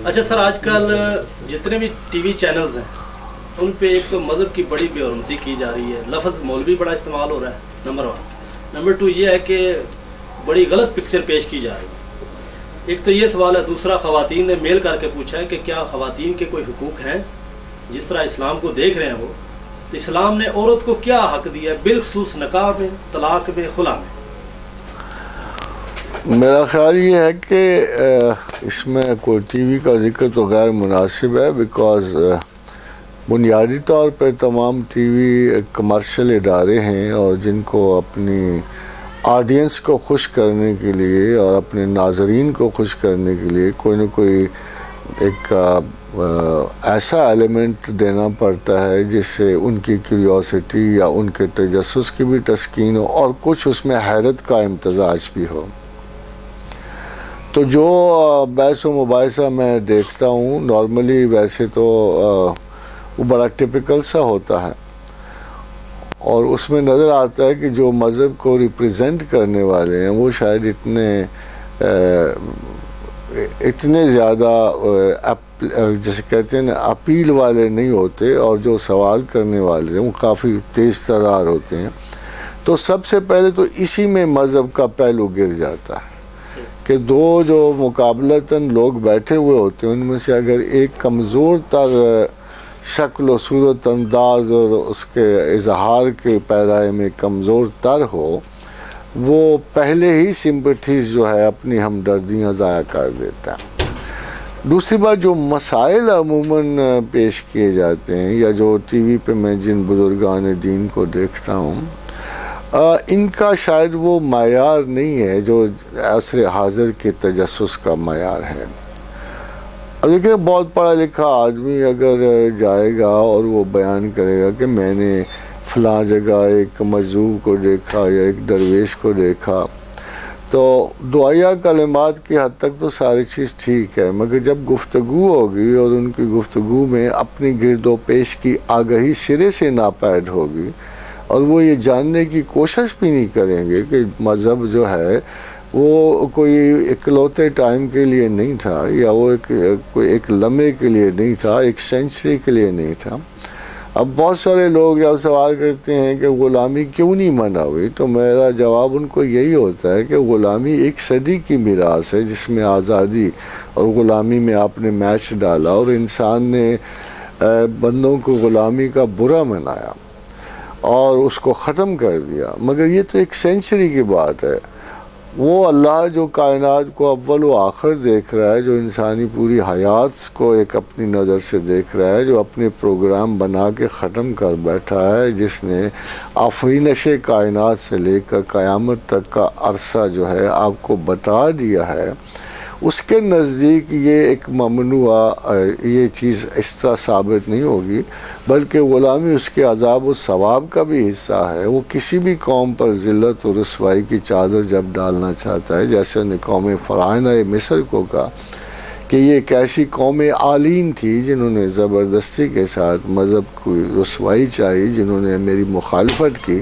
اچھا سر، آج کل جتنے بھی ٹی وی چینلز ہیں ان پہ ایک تو مذہب کی بڑی بے حرمتی کی جا رہی ہے، لفظ مولوی بڑا استعمال ہو رہا ہے، نمبر 1۔ نمبر 2 یہ ہے کہ بڑی غلط پکچر پیش کی جا رہی ہے۔ ایک تو یہ سوال ہے، دوسرا خواتین نے میل کر کے پوچھا ہے کہ کیا خواتین کے کوئی حقوق ہیں؟ جس طرح اسلام کو دیکھ رہے ہیں وہ، تو اسلام نے عورت کو کیا حق دیا ہے، بالخصوص نکاح میں، طلاق میں، خلا میں؟ میرا خیال یہ ہے کہ اس میں کوئی ٹی وی کا ذکر تو غیر مناسب ہے، بیکاز بنیادی طور پہ تمام ٹی وی کمرشل ادارے ہیں، اور جن کو اپنی آڈینس کو خوش کرنے کے لیے اور اپنے ناظرین کو خوش کرنے کے لیے کوئی نہ کوئی ایک ایسا ایلیمنٹ دینا پڑتا ہے جس سے ان کی کیوریوسٹی یا ان کے تجسس کی بھی تسکین ہو اور کچھ اس میں حیرت کا امتزاج بھی ہو۔ تو جو بحث و مباحثہ میں دیکھتا ہوں نارملی ویسے تو وہ بڑا ٹپیکل سا ہوتا ہے، اور اس میں نظر آتا ہے کہ جو مذہب کو ریپریزنٹ کرنے والے ہیں وہ شاید اتنے زیادہ جیسے کہتے ہیں نا اپیل والے نہیں ہوتے، اور جو سوال کرنے والے ہیں وہ کافی تیز ترار ہوتے ہیں۔ تو سب سے پہلے تو اسی میں مذہب کا پہلو گر جاتا ہے کہ دو جو مقابلتاً لوگ بیٹھے ہوئے ہوتے ہیں ان میں سے اگر ایک کمزور تر شکل و صورت انداز اور اس کے اظہار کے پیرائے میں کمزور تر ہو، وہ پہلے ہی سمپتھیز جو ہے اپنی ہمدردیاں ضائع کر دیتا ہے۔ دوسری بات، جو مسائل عموماً پیش کیے جاتے ہیں یا جو ٹی وی پہ میں جن بزرگان دین کو دیکھتا ہوں، ان کا شاید وہ معیار نہیں ہے جو عصر حاضر کے تجسس کا معیار ہے۔ لیکن بہت پڑھا لکھا آدمی اگر جائے گا اور وہ بیان کرے گا کہ میں نے فلاں جگہ ایک مجذوب کو دیکھا یا ایک درویش کو دیکھا، تو دعائیہ کلمات کی حد تک تو ساری چیز ٹھیک ہے، مگر جب گفتگو ہوگی اور ان کی گفتگو میں اپنی گرد و پیش کی آگہی سرے سے ناپید ہوگی، اور وہ یہ جاننے کی کوشش بھی نہیں کریں گے کہ مذہب جو ہے وہ کوئی اکلوتے ٹائم کے لیے نہیں تھا، یا وہ ایک لمحے کے لیے نہیں تھا، ایک سینچری کے لیے نہیں تھا۔ اب بہت سارے لوگ جب سوال کرتے ہیں کہ غلامی کیوں نہیں منع ہوئی، تو میرا جواب ان کو یہی ہوتا ہے کہ غلامی ایک صدی کی میراث ہے جس میں آزادی اور غلامی میں آپ نے میچ ڈالا، اور انسان نے بندوں کو غلامی کا برا منایا اور اس کو ختم کر دیا۔ مگر یہ تو ایک سینچری کی بات ہے۔ وہ اللہ جو کائنات کو اول و آخر دیکھ رہا ہے، جو انسانی پوری حیات کو ایک اپنی نظر سے دیکھ رہا ہے، جو اپنے پروگرام بنا کے ختم کر بیٹھا ہے، جس نے آفرینش کائنات سے لے کر قیامت تک کا عرصہ جو ہے آپ کو بتا دیا ہے، اس کے نزدیک یہ ایک ممنوع یہ چیز اس طرح ثابت نہیں ہوگی، بلکہ غلامی اس کے عذاب و ثواب کا بھی حصہ ہے۔ وہ کسی بھی قوم پر ذلت و رسوائی کی چادر جب ڈالنا چاہتا ہے، جیسے نے قوم فرعونہ مصر کو کہا کہ یہ ایک ایسی قوم عالین تھی جنہوں نے زبردستی کے ساتھ مذہب کو رسوائی چاہی، جنہوں نے میری مخالفت کی،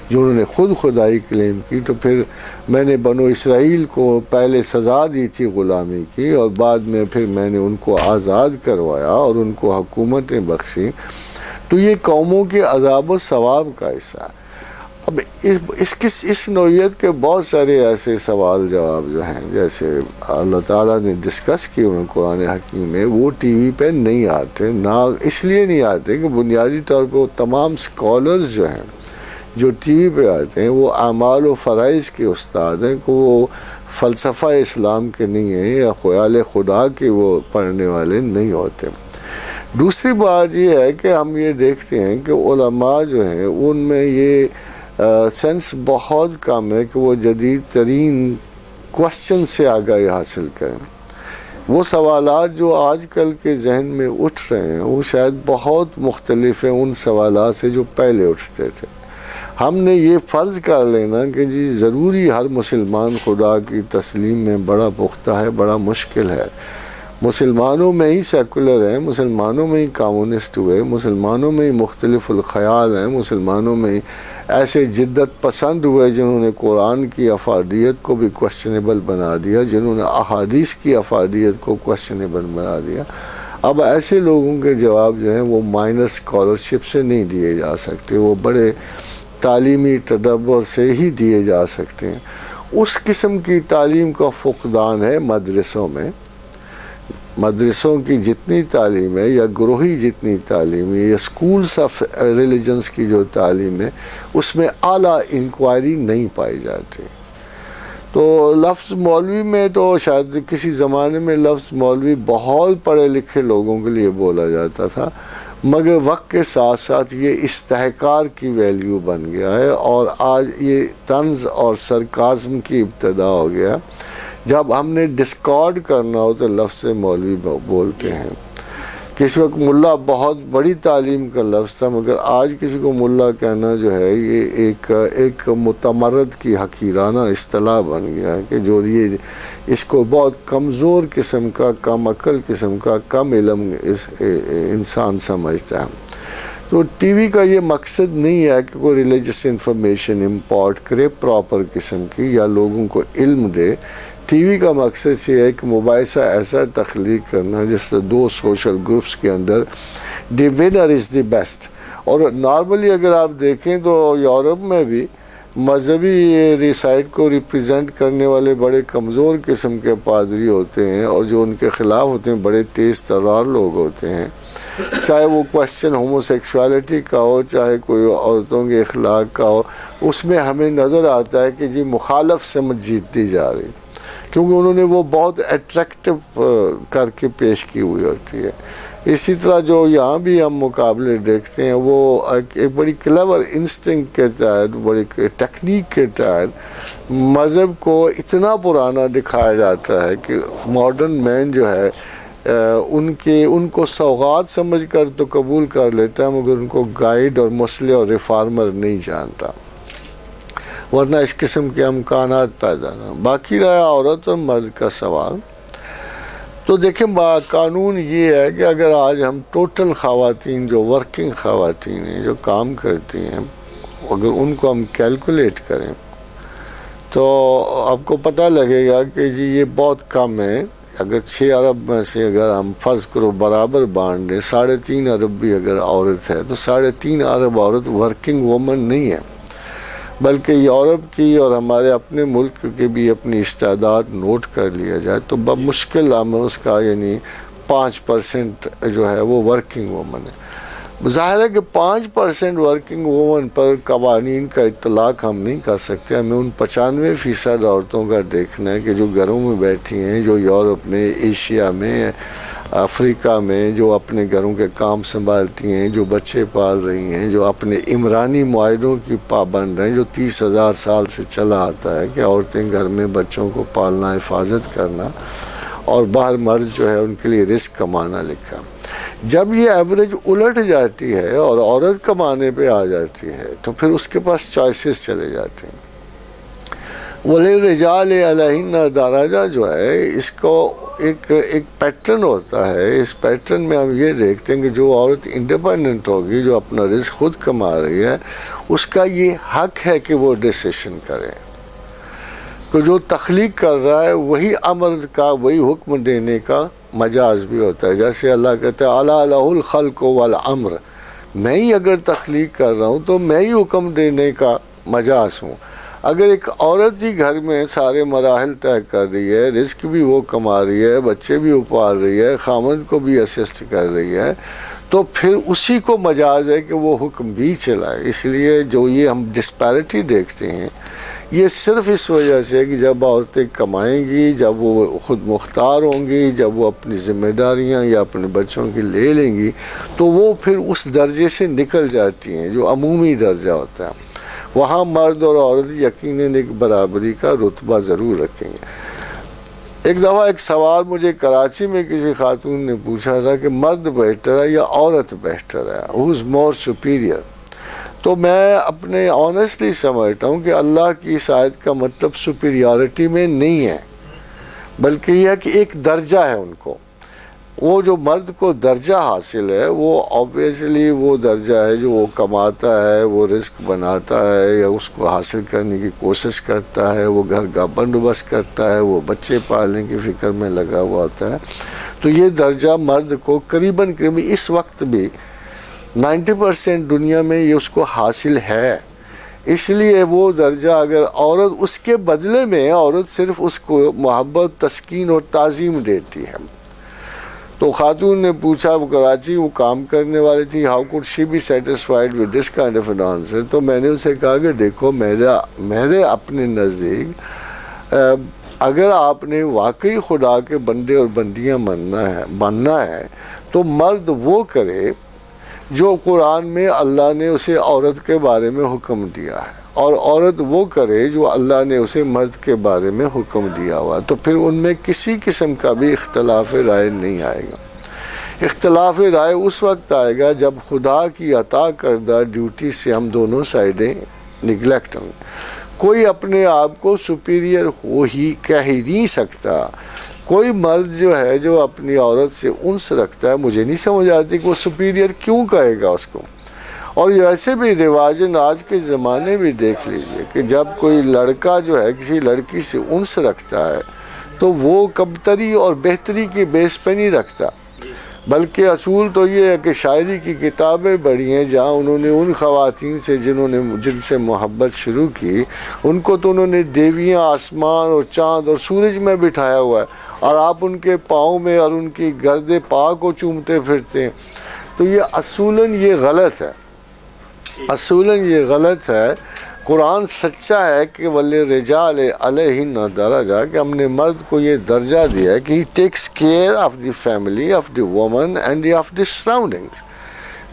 جنہوں نے خود خدائی کلیم کی، تو پھر میں نے بنو اسرائیل کو پہلے سزا دی تھی غلامی کی، اور بعد میں پھر میں نے ان کو آزاد کروایا اور ان کو حکومتیں بخشی۔ تو یہ قوموں کے عذاب و ثواب کا حصہ ہے۔ اب اس نوعیت کے بہت سارے ایسے سوال جواب جو ہیں جیسے اللہ تعالیٰ نے ڈسکس کیے ہوئے قرآن حکیم میں، وہ ٹی وی پہ نہیں آتے، نہ اس لیے نہیں آتے کہ بنیادی طور پہ وہ تمام اسکالرز جو ہیں جو ٹی وی پہ آتے ہیں وہ اعمال و فرائض کے استاد ہیں، کہ وہ فلسفہ اسلام کے نہیں ہیں یا خیال خدا کے وہ پڑھنے والے نہیں ہوتے۔ دوسری بات یہ ہے کہ ہم یہ دیکھتے ہیں کہ علماء جو ہیں ان میں یہ سینس بہت کم ہے کہ وہ جدید ترین کوسچن سے آگاہی حاصل کریں۔ وہ سوالات جو آج کل کے ذہن میں اٹھ رہے ہیں وہ شاید بہت مختلف ہیں ان سوالات سے جو پہلے اٹھتے تھے۔ ہم نے یہ فرض کر لینا کہ جی ضروری ہر مسلمان خدا کی تسلیم میں بڑا پختہ ہے، بڑا مشکل ہے۔ مسلمانوں میں ہی سیکولر ہیں، مسلمانوں میں ہی کمیونسٹ ہوئے، مسلمانوں میں ہی مختلف الخیال ہیں، مسلمانوں میں ہی ایسے جدت پسند ہوئے جنہوں نے قرآن کی افادیت کو بھی کوشچنیبل بنا دیا، جنہوں نے احادیث کی افادیت کو کوشچنیبل بنا دیا۔ اب ایسے لوگوں کے جواب جو ہیں وہ مائنر اسکالرشپ سے نہیں دیے جا سکتے، وہ بڑے تعلیمی تدبر سے ہی دیے جا سکتے ہیں۔ اس قسم کی تعلیم کا فقدان ہے مدرسوں میں۔ مدرسوں کی جتنی تعلیم ہے یا گروہی جتنی تعلیم ہے یا سکولز آف ریلیجنس کی جو تعلیم ہے اس میں اعلیٰ انکوائری نہیں پائی جاتی۔ تو لفظ مولوی میں تو شاید کسی زمانے میں لفظ مولوی بہت پڑھے لکھے لوگوں کے لیے بولا جاتا تھا، مگر وقت کے ساتھ ساتھ یہ استحقار کی ویلیو بن گیا ہے، اور آج یہ طنز اور سرکازم کی ابتدا ہو گیا۔ جب ہم نے ڈسکارڈ کرنا ہو تو لفظ مولوی بولتے ہیں۔ کسی وقت ملا بہت بڑی تعلیم کا لفظ تھا، مگر آج کسی کو ملا کہنا جو ہے یہ ایک متمرد کی حقیرانہ اصطلاح بن گیا ہے کہ جو یہ اس کو بہت کمزور قسم کا، کم عقل قسم کا، کم علم انسان سمجھتا ہے۔ تو ٹی وی کا یہ مقصد نہیں ہے کہ کوئی ریلیجس انفارمیشن امپارٹ کرے پراپر قسم کی یا لوگوں کو علم دے۔ ٹی وی کا مقصد یہ ہے کہ مباحثہ ایسا تخلیق کرنا جس سے دو سوشل گروپس کے اندر دی ونر از دی بیسٹ۔ اور نارملی اگر آپ دیکھیں تو یورپ میں بھی مذہبی سائڈ کو ریپریزنٹ کرنے والے بڑے کمزور قسم کے پادری ہوتے ہیں، اور جو ان کے خلاف ہوتے ہیں بڑے تیز ترار لوگ ہوتے ہیں، چاہے وہ کوشچن ہومو سیکشوالٹی کا ہو، چاہے کوئی عورتوں کے اخلاق کا ہو، اس میں ہمیں نظر آتا ہے کہ جی مخالف سمجھ جیتتی جا رہی، کیونکہ انہوں نے وہ بہت اٹریکٹیو کر کے پیش کی ہوئی ہوتی ہے۔ اسی طرح جو یہاں بھی ہم مقابلے دیکھتے ہیں وہ ایک بڑی کلیور انسٹنکٹ کے تحت، بڑی ٹیکنیک کے تحت مذہب کو اتنا پرانا دکھایا جاتا ہے کہ ماڈرن مین جو ہے ان کو سوغات سمجھ کر تو قبول کر لیتا ہے، مگر ان کو گائیڈ اور مصلح اور ریفارمر نہیں جانتا، ورنہ اس قسم کے امکانات پیدا نہ۔ باقی رہا عورت اور مرد کا سوال، تو دیکھیں قانون یہ ہے کہ اگر آج ہم ٹوٹل خواتین جو ورکنگ خواتین ہیں جو کام کرتی ہیں، اگر ان کو ہم کیلکولیٹ کریں تو آپ کو پتہ لگے گا کہ جی یہ بہت کم ہے۔ اگر 6 ارب میں سے اگر ہم فرض کرو برابر بانٹ دیں، 3.5 ارب بھی اگر عورت ہے تو 3.5 ارب عورت ورکنگ وومن نہیں ہے، بلکہ یورپ کی اور ہمارے اپنے ملک کی بھی اپنی استعداد نوٹ کر لیا جائے تو بمشکل ہم اس کا یعنی 5% جو ہے وہ ورکنگ وومن ہے۔ ظاہر ہے کہ 5% ورکنگ وومن پر قوانین کا اطلاق ہم نہیں کر سکتے، ہمیں ان 95% عورتوں کا دیکھنا ہے کہ جو گھروں میں بیٹھی ہیں، جو یورپ میں، ایشیا میں، افریقہ میں، جو اپنے گھروں کے کام سنبھالتی ہیں، جو بچے پال رہی ہیں، جو اپنے عمرانی معاہدوں کی پابند ہیں، جو 30,000 سال سے چلا آتا ہے کہ عورتیں گھر میں بچوں کو پالنا، حفاظت کرنا، اور باہر مرد جو ہے ان کے لیے رزق کمانا لکھا۔ جب یہ ایوریج الٹ جاتی ہے اور عورت کمانے پہ آ جاتی ہے تو پھر اس کے پاس چوائسز چلے جاتے ہیں۔ وَلِلرِّجَالِ عَلَيْهِنَّ دَرَجَہ جو ہے اس کو ایک پیٹرن ہوتا ہے۔ اس پیٹرن میں ہم یہ دیکھتے ہیں کہ جو عورت انڈیپینڈنٹ ہوگی، جو اپنا رزق خود کما رہی ہے، اس کا یہ حق ہے کہ وہ ڈیسیشن کرے، کہ جو تخلیق کر رہا ہے وہی امر کا، وہی حکم دینے کا مجاز بھی ہوتا ہے۔ جیسے اللہ کہتا ہے اَلَا لَهُ الْخَلْقُ وَالْأَمْرُ، میں ہی اگر تخلیق کر رہا ہوں تو میں ہی حکم دینے کا مجاز ہوں۔ اگر ایک عورت ہی گھر میں سارے مراحل طے کر رہی ہے، رزق بھی وہ کما رہی ہے، بچے بھی پال رہی ہے، خامند کو بھی اسسٹ کر رہی ہے، تو پھر اسی کو مجاز ہے کہ وہ حکم بھی چلائے۔ اس لیے جو یہ ہم ڈسپیرٹی دیکھتے ہیں یہ صرف اس وجہ سے کہ جب عورتیں کمائیں گی، جب وہ خود مختار ہوں گی، جب وہ اپنی ذمہ داریاں یا اپنے بچوں کی لے لیں گی تو وہ پھر اس درجے سے نکل جاتی ہیں جو عمومی درجہ ہوتا ہے۔ وہاں مرد اور عورت یقیناً ایک برابری کا رتبہ ضرور رکھیں گے۔ ایک دفعہ ایک سوال مجھے کراچی میں کسی خاتون نے پوچھا تھا کہ مرد بہتر ہے یا عورت بہتر ہے، who is more superior؟ تو میں اپنے آنیسٹلی سمجھتا ہوں کہ اللہ کی اس آیت کا مطلب سپیریورٹی میں نہیں ہے، بلکہ یہ ہے کہ ایک درجہ ہے ان کو۔ وہ جو مرد کو درجہ حاصل ہے وہ آبویسلی وہ درجہ ہے جو وہ کماتا ہے، وہ رزق بناتا ہے یا اس کو حاصل کرنے کی کوشش کرتا ہے، وہ گھر کا بندوبست کرتا ہے، وہ بچے پالنے کی فکر میں لگا ہوا ہوتا ہے. تو یہ درجہ مرد کو قریباً اس وقت بھی 90% دنیا میں یہ اس کو حاصل ہے. اس لیے وہ درجہ اگر عورت اس کے بدلے میں عورت صرف اس کو محبت، تسکین اور تعظیم دیتی ہے. تو خاتون نے پوچھا، وہ کراچی وہ کام کرنے والی تھی، how could she be satisfied with this kind of an answer. تو میں نے اسے کہا کہ دیکھو میرے اپنے نزدیک اگر آپ نے واقعی خدا کے بندے اور بندیاں بننا ہے تو مرد وہ کرے جو قرآن میں اللہ نے اسے عورت کے بارے میں حکم دیا ہے، اور عورت وہ کرے جو اللہ نے اسے مرد کے بارے میں حکم دیا ہوا. تو پھر ان میں کسی قسم کا بھی اختلاف رائے نہیں آئے گا. اختلاف رائے اس وقت آئے گا جب خدا کی عطا کردہ ڈیوٹی سے ہم دونوں سائڈیں نگلیکٹ ہوں. کوئی اپنے آپ کو سپیریئر کہہ ہی نہیں سکتا. کوئی مرد جو ہے جو اپنی عورت سے انس رکھتا ہے، مجھے نہیں سمجھ آتی کہ وہ سپیریئر کیوں کہے گا اس کو. اور ایسے بھی رواجن آج کے زمانے بھی دیکھ لیجئے کہ جب کوئی لڑکا جو ہے کسی لڑکی سے انس رکھتا ہے تو وہ کمتری اور بہتری کی بیس پہ نہیں رکھتا، بلکہ اصول تو یہ ہے کہ شاعری کی کتابیں پڑھی ہیں جہاں انہوں نے ان خواتین سے جن سے محبت شروع کی، ان کو تو انہوں نے دیویاں آسمان اور چاند اور سورج میں بٹھایا ہوا ہے، اور آپ ان کے پاؤں میں اور ان کی گرد پا کو چومتے پھرتے ہیں. تو یہ اصولاً یہ غلط ہے. اصولاً یہ غلط ہے. قرآن سچا ہے کہ وَلِلرِّجَالِ عَلَيْهِنَّ درجہ، کہ ہم نے مرد کو یہ درجہ دیا ہے کہ he takes care of the family, of the woman and of the surroundings.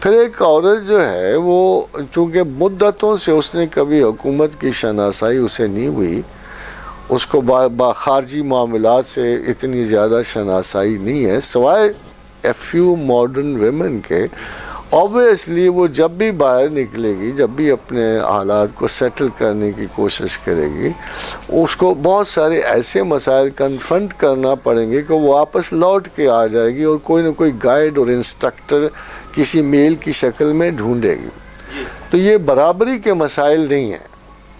پھر ایک عورت جو ہے وہ چونکہ مدتوں سے اس نے کبھی حکومت کی شناسائی اسے نہیں ہوئی، اس کو خارجی معاملات سے اتنی زیادہ شناسائی نہیں ہے سوائے a few modern women کے. اوبویسلی وہ جب بھی باہر نکلے گی، جب بھی اپنے حالات کو سیٹل کرنے کی کوشش کرے گی، اس کو بہت سارے ایسے مسائل کنفرنٹ کرنا پڑیں گے کہ وہ واپس لوٹ کے آ جائے گی اور کوئی نہ کوئی گائیڈ اور انسٹرکٹر کسی میل کی شکل میں ڈھونڈے گی. تو یہ برابری کے مسائل نہیں ہیں،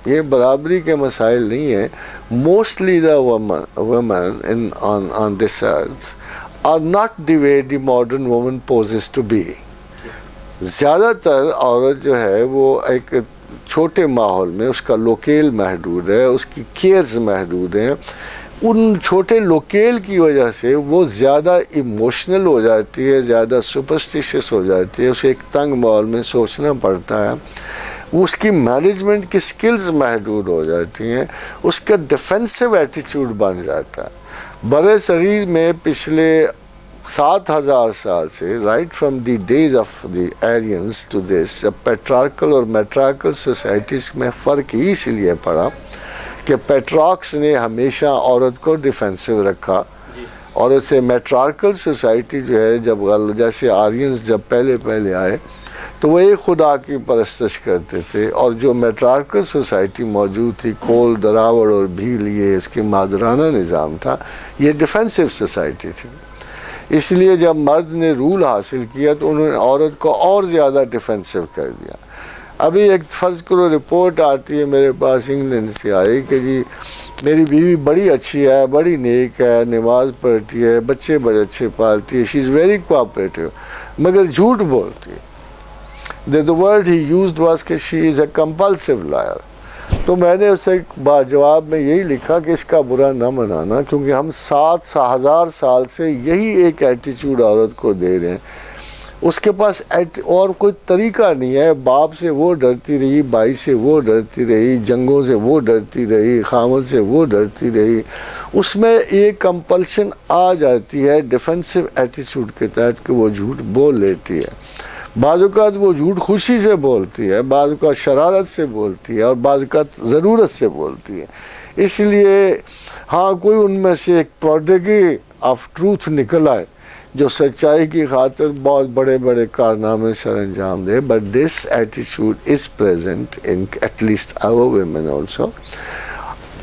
یہ برابری کے مسائل نہیں ہیں. Mostly the women on this earth are not the way the modern woman poses to be. زیادہ تر عورت جو ہے وہ ایک چھوٹے ماحول میں، اس کا لوکیل محدود ہے، اس کی کیئرز محدود ہیں. ان چھوٹے لوکیل کی وجہ سے وہ زیادہ ایموشنل ہو جاتی ہے، زیادہ سپرسٹیشس ہو جاتی ہے، اسے ایک تنگ ماحول میں سوچنا پڑتا ہے. اس کی مینجمنٹ کی سکلز محدود ہو جاتی ہیں، اس کا ڈیفینسو ایٹیچیوڈ بن جاتا ہے. برِ صغیر میں پچھلے 7,000 سال سے right from the days of the Aryans to this patriarchal اور میٹرارکل سوسائٹیز میں فرق ہی اس لیے پڑا کہ پیٹراکس نے ہمیشہ عورت کو ڈیفینسو رکھا، اور اسے میٹرارکل سوسائٹی جو ہے جیسے آرینز جب پہلے آئے تو وہ ایک خدا کی پرستش کرتے تھے، اور جو میٹرارکل سوسائٹی موجود تھی، کول، دراوڑ اور بھیل، یہ اس کے مادرانہ نظام تھا، یہ ڈیفینسو سوسائٹی تھی. اس لیے جب مرد نے رول حاصل کیا تو انہوں نے عورت کو اور زیادہ ڈیفینسو کر دیا. ابھی ایک فرض کرو رپورٹ آتی ہے میرے پاس انگلینڈ سے آئی کہ جی میری بیوی بڑی اچھی ہے، بڑی نیک ہے، نماز پڑھتی ہے، بچے بڑے اچھے پالتی ہے، شی از ویری کوآپریٹیو، مگر جھوٹ بولتی ہے. The word he used was کہ she is a compulsive liar. تو میں نے اسے جواب میں یہی لکھا کہ اس کا برا نہ منانا، کیونکہ ہم 7,000 سال سے یہی ایک ایٹیچیوڈ عورت کو دے رہے ہیں. اس کے پاس اور کوئی طریقہ نہیں ہے. باپ سے وہ ڈرتی رہی، بھائی سے وہ ڈرتی رہی، جنگوں سے وہ ڈرتی رہی، خامد سے وہ ڈرتی رہی. اس میں ایک کمپلشن آ جاتی ہے ڈیفینسو ایٹیچیوڈ کے تحت کہ وہ جھوٹ بول لیتی ہے. بعض اوقات وہ جھوٹ خوشی سے بولتی ہے، بعض اوقات شرارت سے بولتی ہے، اور بعض اوقات ضرورت سے بولتی ہے. اس لیے ہاں کوئی ان میں سے ایک پروڈیگی آف ٹروتھ نکل آئے جو سچائی کی خاطر بہت بڑے بڑے کارنامے سر انجام دے، بٹ دس ایٹیچیوڈ is present in at least our women also.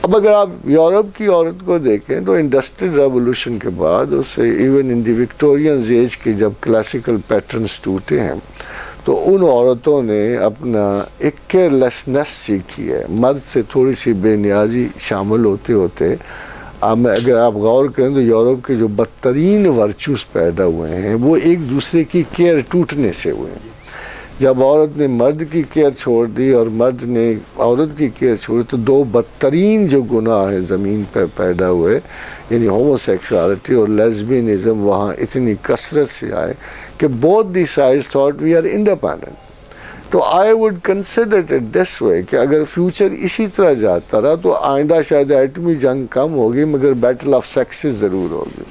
اب اگر آپ یورپ کی عورت کو دیکھیں تو انڈسٹریل ریولوشن کے بعد اسے even in the Victorian age کے جب کلاسیکل پیٹرنز ٹوٹے ہیں تو ان عورتوں نے اپنا ایک کیئر لیسنس سیکھی ہے. مرد سے تھوڑی سی بے نیازی شامل ہوتے ہوتے اگر آپ غور کریں تو یورپ کے جو بدترین ورچوز پیدا ہوئے ہیں وہ ایک دوسرے کی کیئر ٹوٹنے سے ہوئے ہیں. جب عورت نے مرد کی کیئر چھوڑ دی اور مرد نے عورت کی کیئر چھوڑی تو دو بدترین جو گناہ ہیں زمین پہ پیدا ہوئے یعنی ہومو سیکشوالٹی اور لیزبینزم وہاں اتنی کثرت سے آئے کہ both the sides thought we are independent. تو I would consider it this way کہ اگر فیوچر اسی طرح جاتا رہا تو آئندہ شاید ایٹمی جنگ کم ہوگی مگر بیٹل آف سیکسز ضرور ہوگی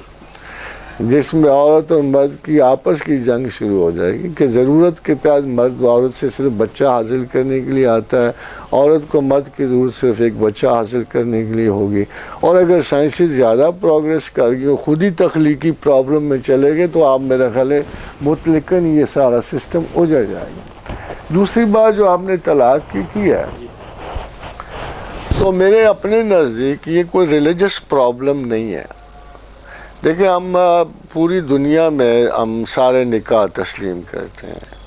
جس میں عورت اور مرد کی آپس کی جنگ شروع ہو جائے گی کہ ضرورت کے تحت مرد عورت سے صرف بچہ حاصل کرنے کے لیے آتا ہے, عورت کو مرد کی ضرورت صرف ایک بچہ حاصل کرنے کے لیے ہوگی. اور اگر سائنس زیادہ پروگریس کر گئی اور خود ہی تخلیقی پرابلم میں چلے گئے تو آپ میرا خیال ہے مطلقاً یہ سارا سسٹم اجڑ جائے گا. دوسری بات جو آپ نے طلاق کی ہے تو میرے اپنے نزدیک یہ کوئی ریلیجس پرابلم نہیں ہے. دیکھیں ہم پوری دنیا میں ہم سارے نکاح تسلیم کرتے ہیں.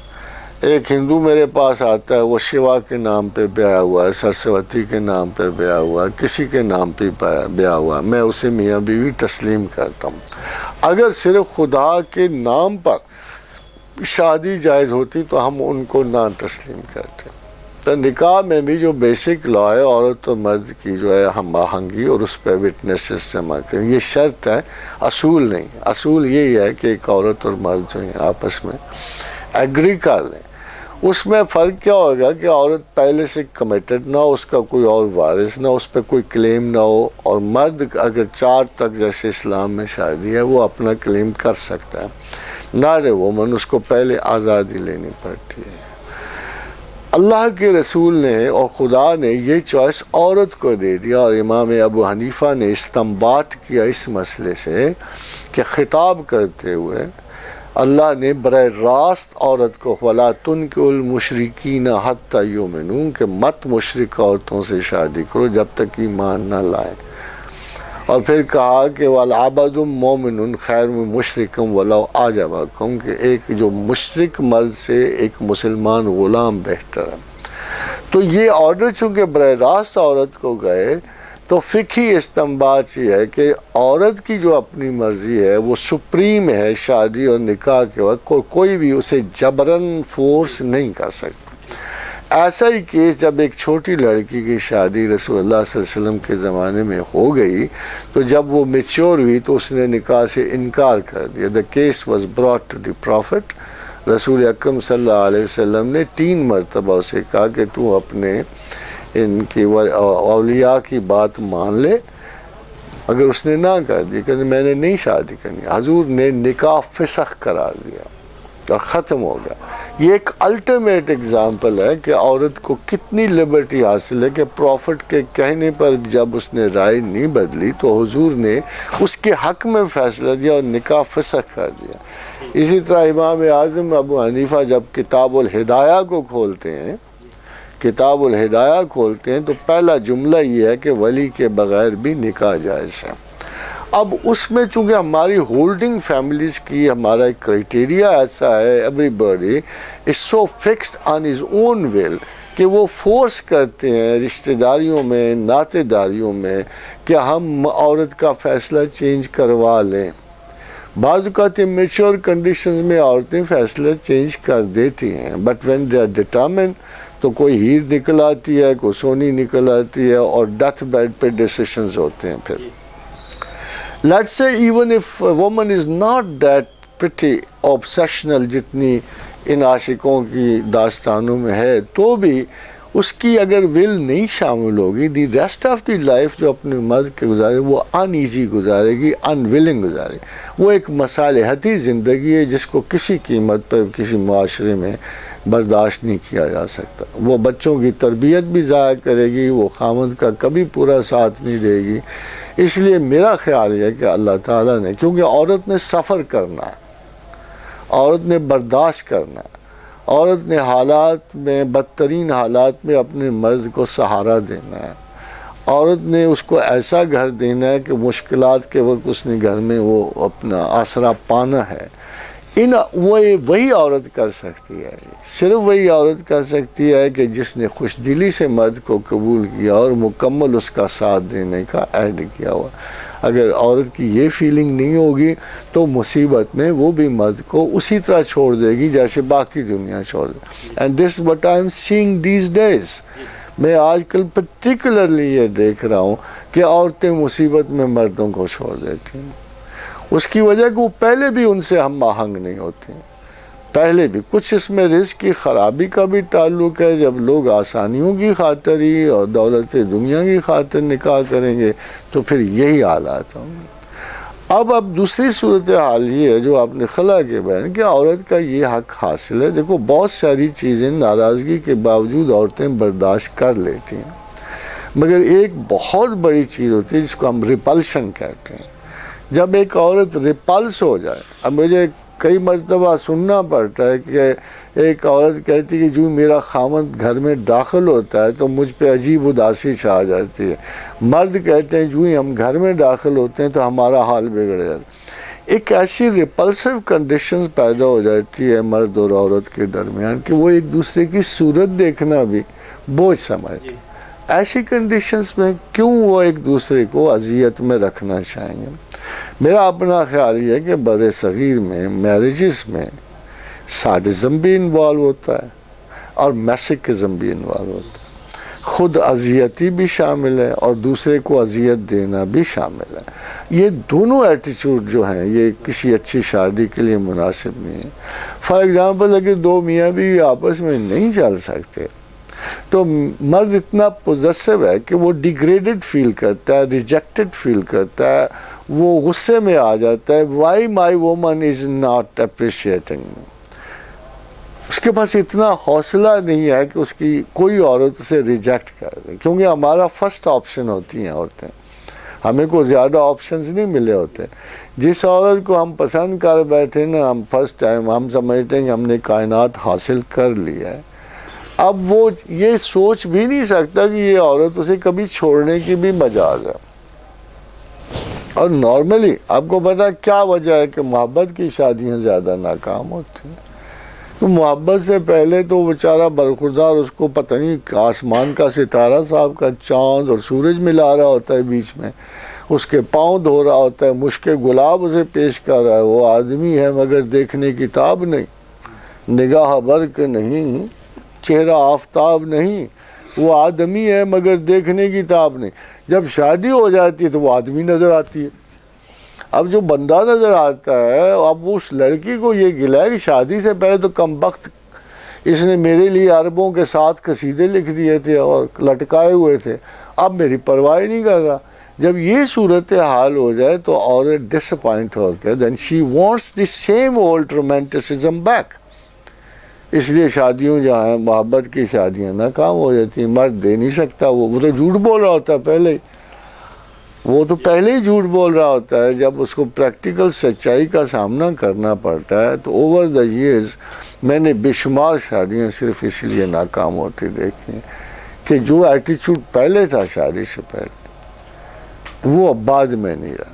ایک ہندو میرے پاس آتا ہے وہ شیوا کے نام پہ بیاہ ہوا ہے, سرسوتی کے نام پہ بیاہ ہوا ہے, کسی کے نام پہ بیاہ ہوا ہے, میں اسے میاں بیوی تسلیم کرتا ہوں. اگر صرف خدا کے نام پر شادی جائز ہوتی تو ہم ان کو نہ تسلیم کرتے. تو نکاح میں بھی جو بیسک لا ہے عورت و مرد کی جو ہے ہم آہنگی اور اس پہ وٹنسز جمع کریں, یہ شرط ہے, اصول نہیں. اصول یہی ہے کہ ایک عورت اور مرد جو ہیں آپس میں ایگری کر لیں. اس میں فرق کیا ہوگا کہ عورت پہلے سے کمیٹڈ نہ ہو, اس کا کوئی اور وارث نہ ہو, اس پہ کوئی کلیم نہ ہو, اور مرد اگر 4 تک جیسے اسلام میں شادی ہے وہ اپنا کلیم کر سکتا ہے. ناٹ اے وومن, اس کو پہلے آزادی لینی پڑتی ہے. اللہ کے رسول نے اور خدا نے یہ چوائس عورت کو دے دیا, اور امام ابو حنیفہ نے استنباط کیا اس مسئلے سے کہ خطاب کرتے ہوئے اللہ نے براہ راست عورت کو وَلَا تُنْكِحُوا الْمُشْرِكِينَ حَتَّى يُؤْمِنُوا کہ مت مشرک عورتوں سے شادی کرو جب تک ایمان نہ لائیں. اور پھر کہا کہ وَالْعَبَدُ مُؤْمِنٌ خَيْرٌ مِّن مُشْرِكٍ وَلَوْ أَعْجَبَكُمْ کہ ایک جو مشرک مرد سے ایک مسلمان غلام بہتر ہے. تو یہ آرڈر چونکہ براہ راست عورت کو گئے تو فقہی استنباط یہ ہے کہ عورت کی جو اپنی مرضی ہے وہ سپریم ہے شادی اور نکاح کے وقت, کوئی بھی اسے جبراً فورس نہیں کر سکتا. ایسا ہی کیس جب ایک چھوٹی لڑکی کی شادی رسول اللہ صلی اللہ علیہ وسلم کے زمانے میں ہو گئی تو جب وہ میچور ہوئی تو اس نے نکاح سے انکار کر دیا. The case was brought to the prophet. رسول اکرم صلی اللہ علیہ وسلم نے 3 مرتبہ اسے کہا کہ تو اپنے ان کی اولیاء کی بات مان لے. اگر اس نے نہ کر دی کہ میں نے نہیں شادی کرنی, حضور نے نکاح فسخ قرار دیا اور ختم ہو گیا. یہ ایک الٹیمیٹ اگزامپل ہے کہ عورت کو کتنی لبرٹی حاصل ہے کہ پروفٹ کے کہنے پر جب اس نے رائے نہیں بدلی تو حضور نے اس کے حق میں فیصلہ دیا اور نکاح فسخ کر دیا. اسی طرح امام اعظم ابو حنیفہ جب کتاب الہدایہ کو کھولتے ہیں تو پہلا جملہ یہ ہے کہ ولی کے بغیر بھی نکاح جائز ہے. اب اس میں چونکہ ہماری ہولڈنگ فیملیز کی ہمارا ایک کرائٹیریا ایسا ہے, everybody is so fixed on his own will کہ وہ فورس کرتے ہیں رشتہ داریوں میں, ناطے داریوں میں کہ ہم عورت کا فیصلہ چینج کروا لیں. بعض اوقات میچور کنڈیشنز میں عورتیں فیصلہ چینج کر دیتی ہیں, but when they are determined تو کوئی ہیر نکل آتی ہے, کوئی سونی نکل آتی ہے, اور ڈیتھ بیڈ پہ ڈیسیشنز ہوتے ہیں. پھر let's say even if a woman is not that pretty obsessional جتنی ان عاشقوں کی داستانوں میں ہے, تو بھی اس کی اگر ول نہیں شامل ہوگی the rest of the life جو اپنے مرد کے گزارے وہ ان ایزی گزارے گی, ان ولنگ گزارے گی. وہ ایک مصالحتی زندگی ہے جس کو کسی قیمت پر کسی معاشرے میں برداشت نہیں کیا جا سکتا. وہ بچوں کی تربیت بھی ضائع کرے گی, وہ خامد کا کبھی پورا ساتھ نہیں دے گی. اس لیے میرا خیال یہ ہے کہ اللہ تعالیٰ نے, کیونکہ عورت نے سفر کرنا ہے, عورت نے برداشت کرنا ہے, عورت نے حالات میں بدترین حالات میں اپنے مرد کو سہارا دینا ہے, عورت نے اس کو ایسا گھر دینا ہے کہ مشکلات کے وقت اس نے گھر میں وہ اپنا آسرا پانا ہے. وہی عورت کر سکتی ہے, صرف وہی عورت کر سکتی ہے کہ جس نے خوش دلی سے مرد کو قبول کیا اور مکمل اس کا ساتھ دینے کا عہد کیا ہوا. اگر عورت کی یہ فیلنگ نہیں ہوگی تو مصیبت میں وہ بھی مرد کو اسی طرح چھوڑ دے گی جیسے باقی دنیا چھوڑ دے. And this what I am saying these days. میں آج کل پرٹیکولرلی یہ دیکھ رہا ہوں کہ عورتیں مصیبت میں مردوں کو چھوڑ دیتی ہیں. اس کی وجہ کہ وہ پہلے بھی ان سے ہم آہنگ نہیں ہوتے, پہلے بھی کچھ اس میں رزق کی خرابی کا بھی تعلق ہے. جب لوگ آسانیوں کی خاطر ہی اور دولت دنیا کی خاطر نکاح کریں گے تو پھر یہی حالات ہوں گے. اب دوسری صورتحال یہ ہے جو آپ نے خلا کے بیان کہ عورت کا یہ حق حاصل ہے. دیکھو بہت ساری چیزیں ناراضگی کے باوجود عورتیں برداشت کر لیتی ہیں, مگر ایک بہت بڑی چیز ہوتی ہے جس کو ہم ریپلشن کہتے ہیں. جب ایک عورت ریپلس ہو جائے, اب مجھے کئی مرتبہ سننا پڑتا ہے کہ ایک عورت کہتی ہے کہ جو میرا خامد گھر میں داخل ہوتا ہے تو مجھ پہ عجیب اداسی چھا جاتی ہے. مرد کہتے ہیں جو ہی ہم گھر میں داخل ہوتے ہیں تو ہمارا حال بگڑ جاتا ہے. ایک ایسی ریپلسو کنڈیشن پیدا ہو جاتی ہے مرد اور عورت کے درمیان کہ وہ ایک دوسرے کی صورت دیکھنا بھی بوجھ سمجھتے. ایسی کنڈیشنز میں کیوں وہ ایک دوسرے کو اذیت میں رکھنا چاہیں گے؟ میرا اپنا خیال یہ ہے کہ بر صغیر میں میریجز میں ساڈزم بھی انوالو ہوتا ہے اور میسکزم بھی انوالو ہوتا ہے. خود اذیتی بھی شامل ہے اور دوسرے کو اذیت دینا بھی شامل ہے. یہ دونوں ایٹیچیوڈ جو ہیں یہ کسی اچھی شادی کے لیے مناسب نہیں ہے. فار ایگزامپل اگر دو میاں بیوی آپس میں نہیں چل سکتے تو مرد اتنا پوزیسو ہے کہ وہ ڈیگریڈڈ فیل کرتا ہے, ریجیکٹڈ فیل کرتا ہے, وہ غصے میں آ جاتا ہے. Why my woman is not appreciating. اس کے پاس اتنا حوصلہ نہیں ہے کہ اس کی کوئی عورت اسے ریجیکٹ کر دے, کیونکہ ہمارا فرسٹ آپشن ہوتی ہیں عورتیں. ہمیں کو زیادہ آپشنز نہیں ملے ہوتے. جس عورت کو ہم پسند کر بیٹھے نا, ہم فرسٹ ٹائم ہم سمجھتے ہیں کہ ہم نے کائنات حاصل کر لیا ہے. اب وہ یہ سوچ بھی نہیں سکتا کہ یہ عورت اسے کبھی چھوڑنے کی بھی مجاز ہے. اور نارملی آپ کو پتا کیا وجہ ہے کہ محبت کی شادیاں زیادہ ناکام ہوتی ہیں؟ تو محبت سے پہلے تو بیچارہ برخوردار اس کو پتہ نہیں آسمان کا ستارہ صاحب کا چاند اور سورج ملا رہا ہوتا ہے بیچ میں, اس کے پاؤں دھو رہا ہوتا ہے, مشک گلاب اسے پیش کر رہا ہے. وہ آدمی ہے مگر دیکھنے کتاب نہیں, نگاہ برق نہیں, چہرہ آفتاب نہیں. وہ آدمی ہے مگر دیکھنے کی تاب نہیں. جب شادی ہو جاتی ہے تو وہ آدمی نظر آتی ہے. اب جو بندہ نظر آتا ہے, اب اس لڑکی کو یہ گلا ہے کہ شادی سے پہلے تو کم بخت اس نے میرے لیے عربوں کے 7 قصیدے لکھ دیے تھے اور لٹکائے ہوئے تھے, اب میری پرواہ نہیں کر رہا. جب یہ صورتحال ہو جائے تو عورت ڈس اپوائنٹ ہو کے then she wants the same old romanticism back. اس لیے شادیوں جہاں ہیں محبت کی شادیاں ناکام ہو جاتی ہیں. مرد دے نہیں سکتا, وہ تو جھوٹ بول رہا ہوتا ہے پہلے ہی, وہ تو پہلے ہی جھوٹ بول رہا ہوتا ہے. جب اس کو پریکٹیکل سچائی کا سامنا کرنا پڑتا ہے تو اوور دا ایئرز میں نے بے شمار شادیاں صرف اس لیے ناکام ہوتی دیکھی ہیں کہ جو ایٹیچیوڈ پہلے تھا شادی سے پہلے وہ اب بعد میں نہیں رہا.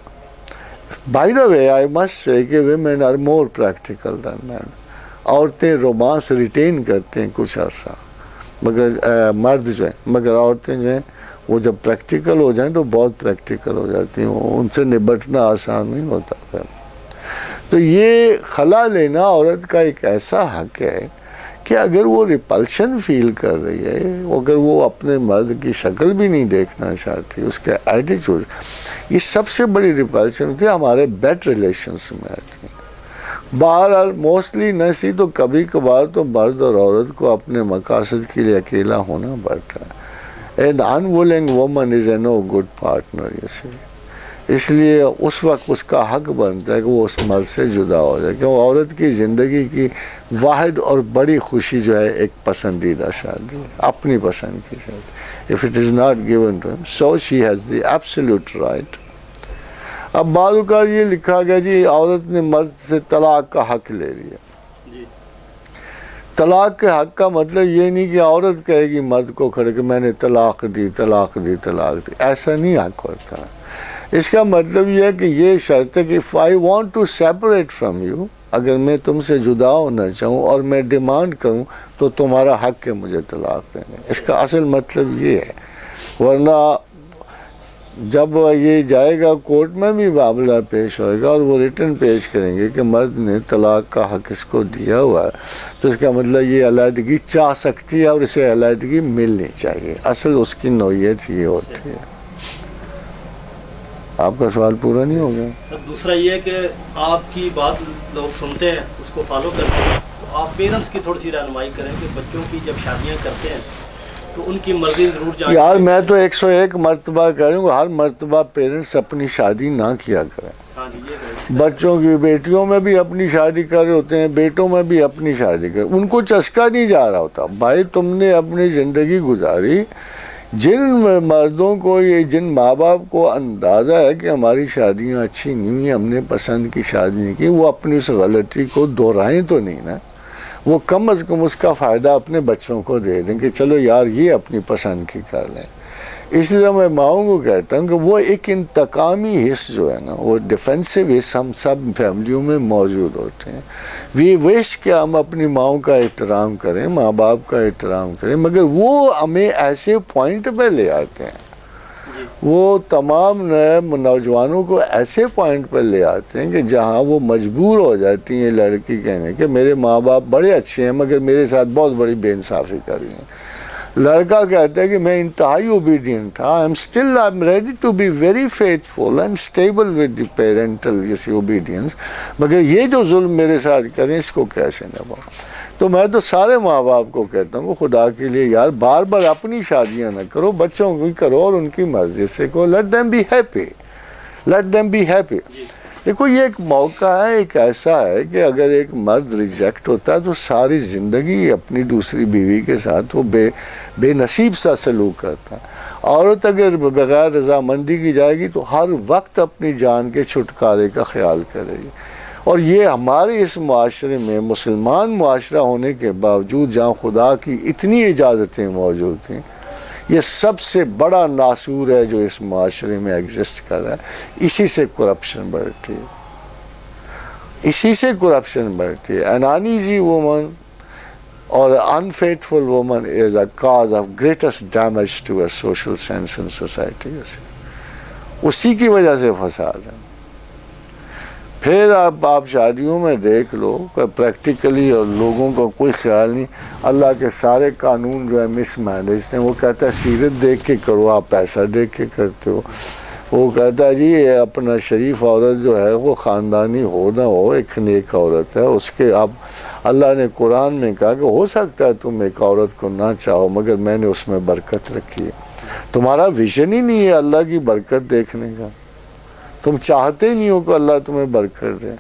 By the way I must سے کہ ویمن آر مور پریکٹیکل دین مین. عورتیں رومانس ریٹین کرتے ہیں کچھ عرصہ, مگر مرد جو ہیں, مگر عورتیں جو ہیں وہ جب پریکٹیکل ہو جائیں تو بہت پریکٹیکل ہو جاتی ہیں. ان سے نبٹنا آسان نہیں ہوتا. تو یہ خلا لینا عورت کا ایک ایسا حق ہے کہ اگر وہ ریپلشن فیل کر رہی ہے, اگر وہ اپنے مرد کی شکل بھی نہیں دیکھنا چاہتی, اس کے ایٹیچیوڈ, یہ سب سے بڑی ریپلشن ہوتی ہے ہمارے بیڈ ریلیشنس میں آتی ہے. بہرحال موسٹلی نہ سی تو کبھی کبھار تو مرد اور عورت کو اپنے مقاصد کے لیے اکیلا ہونا پڑتا ہے. An unwilling woman is a no good partner, you see. اس لیے اس وقت اس کا حق بنتا ہے کہ وہ اس مرد سے جدا ہو جائے, کیونکہ عورت کی زندگی کی واحد اور بڑی خوشی جو ہے ایک پسندیدہ شادی ہے, اپنی پسند کی شادی. If it is not given to him, so she has the absolute right. اب بعض اوقات یہ لکھا گیا جی عورت نے مرد سے طلاق کا حق لے لیا, طلاق کے حق کا مطلب یہ نہیں کہ عورت کہے گی مرد کو کھڑے کہ میں نے طلاق دی طلاق دی طلاق دی، ایسا نہیں حق ہوتا. اس کا مطلب یہ ہے کہ یہ شرط ہے کہ if I want to separate from you، اگر میں تم سے جدا ہونا چاہوں اور میں ڈیمانڈ کروں تو تمہارا حق ہے مجھے طلاق دینے. اس کا اصل مطلب یہ ہے. ورنہ جب یہ جائے گا کورٹ میں بھی معاملہ پیش ہوئے گا اور وہ ریٹن پیش کریں گے کہ مرد نے طلاق کا حق اس کو دیا ہوا ہے، تو اس کا مطلب یہ علیحدگی چاہ سکتی ہے اور اسے علیحدگی ملنی چاہیے. اصل اس کی نوعیت یہ ہوتی ہے. آپ کا سوال پورا نہیں ہو گیا؟ سر دوسرا یہ ہے کہ آپ کی بات لوگ سنتے ہیں، اس کو فالو کرتے ہیں، تو آپ پیرنٹس کی تھوڑی سی رہنمائی کریں کہ بچوں کی جب شادیاں کرتے ہیں تو ان کی مرضی ضرور جانیں. یار میں تو 101 مرتبہ کہوں گا، ہر مرتبہ پیرنٹس اپنی شادی نہ کیا کریں. ہاں جی یہ بچوں کی بیٹیوں میں بھی اپنی شادی کر رہے ہوتے ہیں، بیٹوں میں بھی اپنی شادی کر، ان کو چسکا نہیں جا رہا ہوتا. بھائی تم نے اپنی زندگی گزاری، جن مردوں کو یہ جن ماں باپ کو اندازہ ہے کہ ہماری شادیاں اچھی نہیں ہوئی، ہم نے پسند کی شادی نہیں کی، وہ اپنی اس غلطی کو دہرائیں تو نہیں نا. وہ کم از کم اس کا فائدہ اپنے بچوں کو دے دیں کہ چلو یار یہ اپنی پسند کی کر لیں. اس لیے میں ماؤں کو کہتا ہوں کہ وہ ایک انتقامی حص جو ہے نا، وہ ڈیفینسو حص ہم سب فیملیوں میں موجود ہوتے ہیں. وی وش کہ ہم اپنی ماؤں کا احترام کریں، ماں باپ کا احترام کریں، مگر وہ ہمیں ایسے پوائنٹ پہ لے آتے ہیں، وہ تمام نئے نوجوانوں کو ایسے پوائنٹ پر لے آتے ہیں کہ جہاں وہ مجبور ہو جاتی ہیں لڑکی کہنے کہ میرے ماں باپ بڑے اچھے ہیں مگر میرے ساتھ بہت بڑی بے انصافی کر رہی ہیں. لڑکا کہتا ہے کہ میں انتہائی اوبیڈینٹ تھا، I'm ready to be very faithful and stable with the parental obedience، مگر یہ جو ظلم میرے ساتھ کریں اس کو کیسے نبھاؤں. تو میں تو سارے ماں باپ کو کہتا ہوں خدا کے لیے یار بار بار اپنی شادیاں نہ کرو، بچوں کی کرو اور ان کی مرضی سے کرو. let them be happy. دیکھو یہ ایک موقع ہے، ایک ایسا ہے کہ اگر ایک مرد ریجیکٹ ہوتا ہے تو ساری زندگی اپنی دوسری بیوی کے ساتھ وہ بے نصیب سا سلوک کرتا ہے. عورت اگر بغیر رضامندی کی جائے گی تو ہر وقت اپنی جان کے چھٹکارے کا خیال کرے گی. اور یہ ہمارے اس معاشرے میں مسلمان معاشرہ ہونے کے باوجود جہاں خدا کی اتنی اجازتیں موجود ہیں، یہ سب سے بڑا ناسور ہے جو اس معاشرے میں ایگزسٹ کر رہا ہے. اسی سے کرپشن بڑھتی ہے، اسی سے کرپشن بڑھتی ہے. an uneasy woman or unfaithful woman is a cause of greatest damage to a social sense in society. اسی کی وجہ سے فساد ہے. پھر آپ شادیوں میں دیکھ لو کہ پریکٹیکلی اور لوگوں کو کوئی خیال نہیں، اللہ کے سارے قانون جو ہے مس مینیج ہیں. وہ کہتا ہے سیرت دیکھ کے کرو، آپ پیسہ دیکھ کے کرتے ہو. وہ کہتا ہے جی اپنا شریف عورت جو ہے وہ خاندانی ہو نہ ہو ایک نیک عورت ہے، اس کے آپ اللہ نے قرآن میں کہا کہ ہو سکتا ہے تم ایک عورت کو نہ چاہو مگر میں نے اس میں برکت رکھی ہے. تمہارا ویژن ہی نہیں ہے اللہ کی برکت دیکھنے کا، تم چاہتے ہی نہیں ہو کہ اللہ تمہیں برکت دے.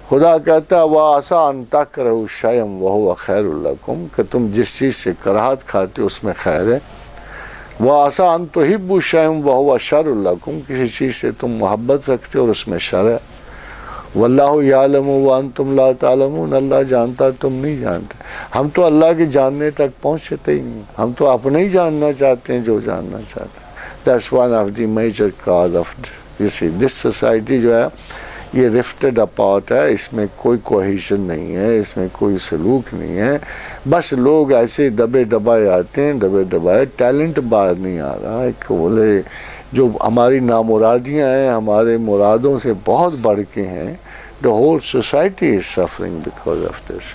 خدا کہتا ہے وَعَسَىٰ أَن تَكْرَهُوا شَيْئًا وَهُوَ خَيْرٌ لَكُمْ، کہ تم جس چیز سے کراہت کھاتے اس میں خیر ہے. وَعَسَىٰ أَن تُحِبُّوا شَيْئًا وَهُوَ شَرٌ لَكُمْ، کسی چیز سے تم محبت رکھتے اور اس میں شر ہے. وَاللَّهُ يَعْلَمُ وَأَنْتُمْ لَا تَعْلَمُونَ، اللہ جانتا تم نہیں جانتے. ہم تو اللہ کے جاننے تک پہنچتے ہی نہیں، ہم تو اپنے ہی جاننا چاہتے ہیں جو جاننا چاہتے ہیں. That's one of the major cause of this society جو ہے یہ رفٹڈ اپارٹ ہے. اس میں کوئی کوہیشن نہیں ہے، اس میں کوئی سلوک نہیں ہے. بس لوگ ایسے دبے دبائے آتے ہیں، دبے دبائے، ٹیلنٹ باہر نہیں آ رہا. ایک بولے جو ہماری نامرادیاں ہیں ہمارے مرادوں سے بہت بڑھ کے ہیں. The whole society is suffering because of this.